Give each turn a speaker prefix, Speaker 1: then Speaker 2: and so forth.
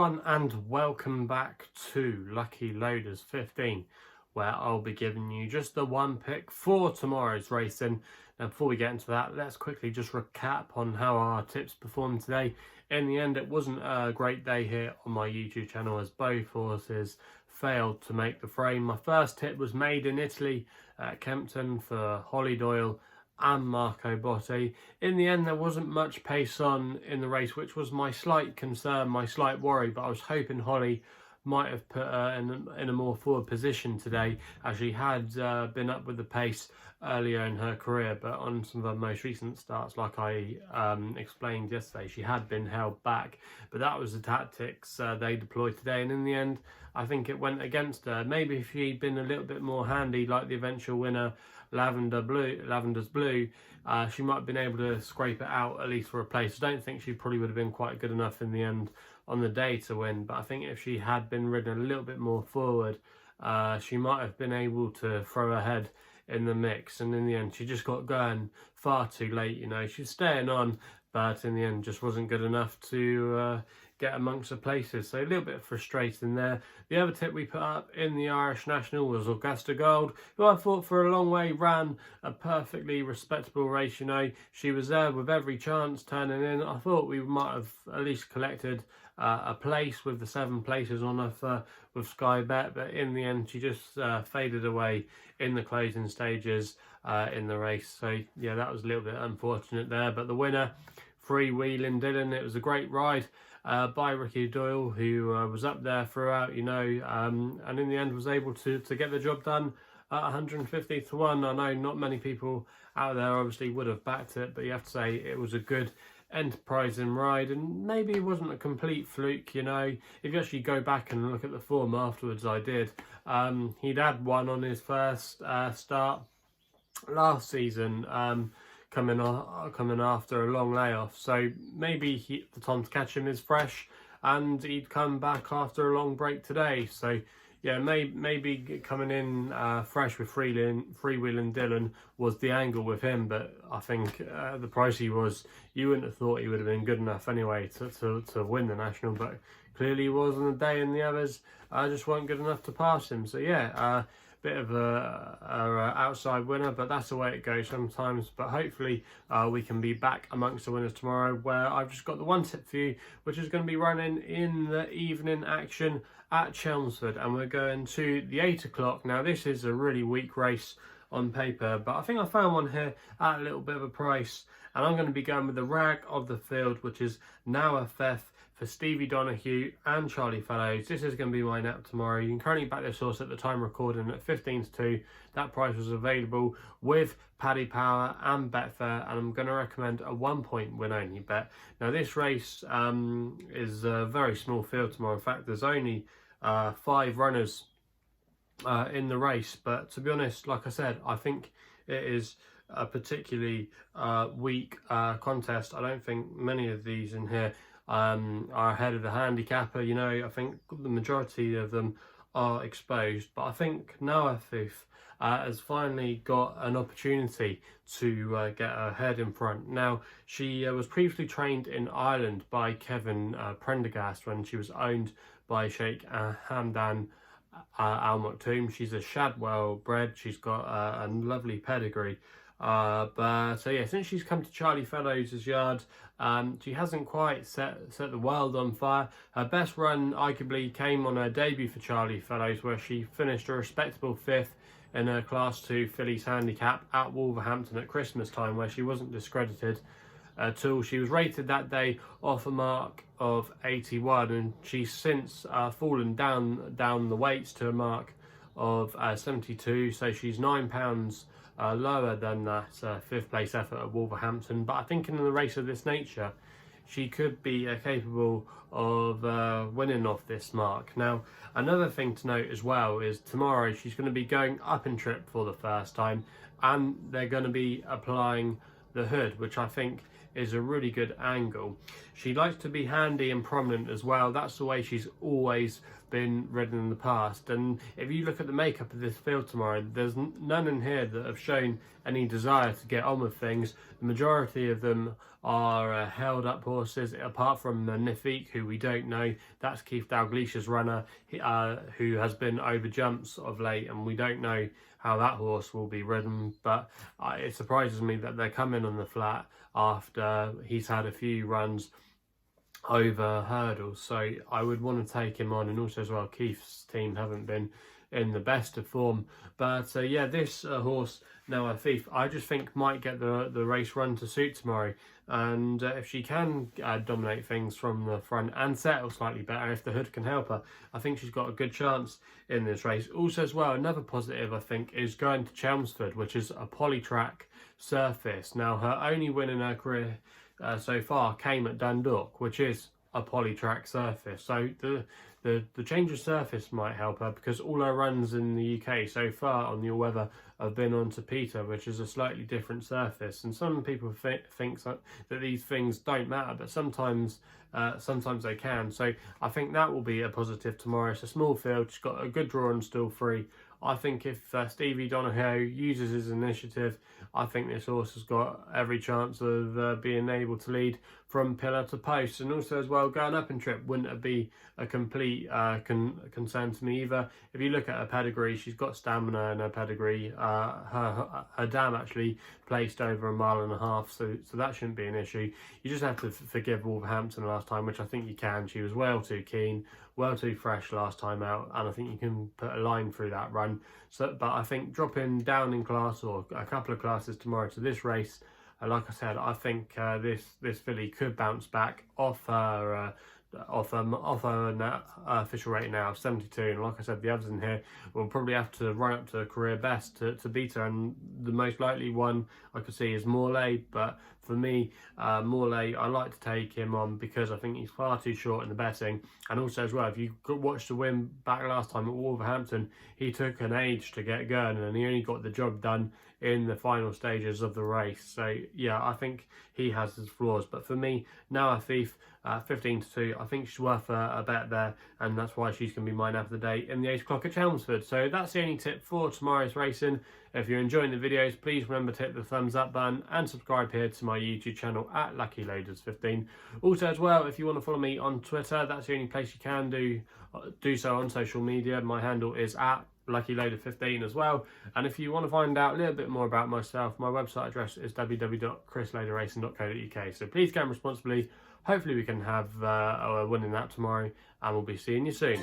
Speaker 1: everyone, and welcome back to Lucky Loaders 15, where I'll be giving you just the one pick for tomorrow's racing. Now before we get into that, let's quickly just recap on how our tips performed today. In the end, it wasn't a great day here on my YouTube channel as both horses failed to make the frame. My first tip was made in Italy at Kempton for Holly Doyle and Marco Botti. In the end, there wasn't much pace on in the race, which was my slight concern, my slight worry, but I was hoping Holly might have put her in a more forward position today, as she had been up with the pace earlier in her career, but on some of her most recent starts, like I explained yesterday, she had been held back. But that was the tactics they deployed today, and in the end I think it went against her. Maybe if she'd been a little bit more handy, like the eventual winner Lavender's Blue, she might have been able to scrape it out at least for a place. I don't think she probably would have been quite good enough in the end on the day to win, but I think if she had been ridden a little bit more forward, she might have been able to throw her head in the mix. And in the end, she just got going far too late. You know, she's staying on, but in the end just wasn't good enough to get amongst the places. So a little bit frustrating there. The other tip we put up in the Irish National was Augusta Gold, who I thought for a long way ran a perfectly respectable race. You know, she was there with every chance turning in. I thought we might have at least collected a place with the 7 places on her with Sky Bet, but in the end she just faded away in the closing stages in the race. So yeah, that was a little bit unfortunate there. But the winner, Freewheeling Dylan, it was a great ride by Ricky Doyle, who was up there throughout, you know, and in the end was able to get the job done at 150 to 1. I know not many people out there obviously would have backed it, but you have to say it was a good enterprising ride, and maybe it wasn't a complete fluke. You know, if you actually go back and look at the form afterwards, I did, he'd had one on his first start last season, coming after a long layoff, so maybe the time to catch him is fresh, and he'd come back after a long break today. So yeah, maybe coming in fresh with Freewheeling Dylan was the angle with him, but I think the price he was, you wouldn't have thought he would have been good enough anyway to win the National, but clearly he was on the day, and the others just weren't good enough to pass him. So yeah, bit of a outside winner, but that's the way it goes sometimes. But hopefully we can be back amongst the winners tomorrow, where I've just got the one tip for you, which is going to be running in the evening action at Chelmsford, and we're going to the 8 o'clock. Now this is a really weak race on paper, but I think I found one here at a little bit of a price, and I'm going to be going with the rag of the field, which is Nawafeth for Stevie Donahue and Charlie Fellows. This is going to be my nap tomorrow. You can currently back this horse at the time recording at 15 to 2. That price was available with Paddy Power and Betfair, and I'm going to recommend a 1-point win only bet. Now this race is a very small field tomorrow. In fact, there's only 5 runners in the race, but to be honest, like I said, I think it is a particularly weak contest. I don't think many of these in here are ahead of the handicapper. You know, I think the majority of them are exposed, but I think Nawafeth has finally got an opportunity to get her head in front. Now, she was previously trained in Ireland by Kevin Prendergast when she was owned by Sheikh Hamdan Al Maktoum. She's a Shadwell bred. She's got a lovely pedigree. But so yeah, since she's come to Charlie Fellows' yard, she hasn't quite set the world on fire. Her best run arguably came on her debut for Charlie Fellows, where she finished a respectable 5th in her Class 2 Fillies handicap at Wolverhampton at Christmas time, where she wasn't discredited at all. She was rated that day off a mark of 81, and she's since fallen down the weights to a mark of 72, so she's £9 lower than that 5th place effort at Wolverhampton. But I think in a race of this nature, she could be capable of winning off this mark. Now, another thing to note as well is tomorrow she's going to be going up in trip for the first time, and they're going to be applying the hood, which I think is a really good angle. She likes to be handy and prominent as well. That's the way she's always been ridden in the past. And if you look at the makeup of this field tomorrow, there's none in here that have shown any desire to get on with things. The majority of them are held up horses, apart from Nawafeth, who we don't know. That's Keith Dalglish's runner, who has been over jumps of late, and we don't know how that horse will be ridden. But it surprises me that they're coming on the flat after he's had a few runs over hurdles, so I would want to take him on. And also as well, Keith's team haven't been in the best of form, but yeah, this horse Nawafeth, I just think might get the race run to suit tomorrow, and if she can dominate things from the front and settle slightly better, if the hood can help her, I think she's got a good chance in this race. Also as well, another positive I think is going to Chelmsford, which is a polytrack surface. Now, her only win in her career so far came at Dundalk, which is a polytrack surface. So the change of surface might help her, because all her runs in the UK so far on the all-weather have been onto Peter, which is a slightly different surface. And some people think that these things don't matter, but sometimes they can. So I think that will be a positive tomorrow. It's a small field. She's got a good draw and still free. I think if Stevie Donoghue uses his initiative, I think this horse has got every chance of being able to lead from pillar to post. And also as well, going up in trip wouldn't be a complete concern to me either. If you look at her pedigree, she's got stamina in her pedigree. Her dam actually placed over 1.5 miles, so that shouldn't be an issue. You just have to forgive Wolverhampton last time, which I think you can. She was well too keen, well too fresh last time out, and I think you can put a line through that run. So, but I think dropping down in class, or a couple of classes tomorrow to this race, like I said, I think this filly could bounce back off her official rating now of 72, and like I said, the others in here will probably have to run up to a career best to beat her. And the most likely one I could see is Morlaix, but for me, Morlaix, I like to take him on because I think he's far too short in the betting. And also as well, if you watched the win back last time at Wolverhampton, he took an age to get going, and he only got the job done in the final stages of the race. So yeah, I think he has his flaws, but for me, Nawafeth, 15-2, I think she's worth a bet there, and that's why she's going to be mine after the day in the 8 o'clock at Chelmsford. So that's the only tip for tomorrow's racing. If you're enjoying the videos, please remember to hit the thumbs up button and subscribe here to my YouTube channel at LuckyLoaders15. Also as well, if you want to follow me on Twitter, that's the only place you can do so on social media. My handle is at LuckyLoader15 as well. And if you want to find out a little bit more about myself, my website address is www.chrisloaderracing.co.uk. So please game responsibly. Hopefully we can have a win in that tomorrow, and we'll be seeing you soon.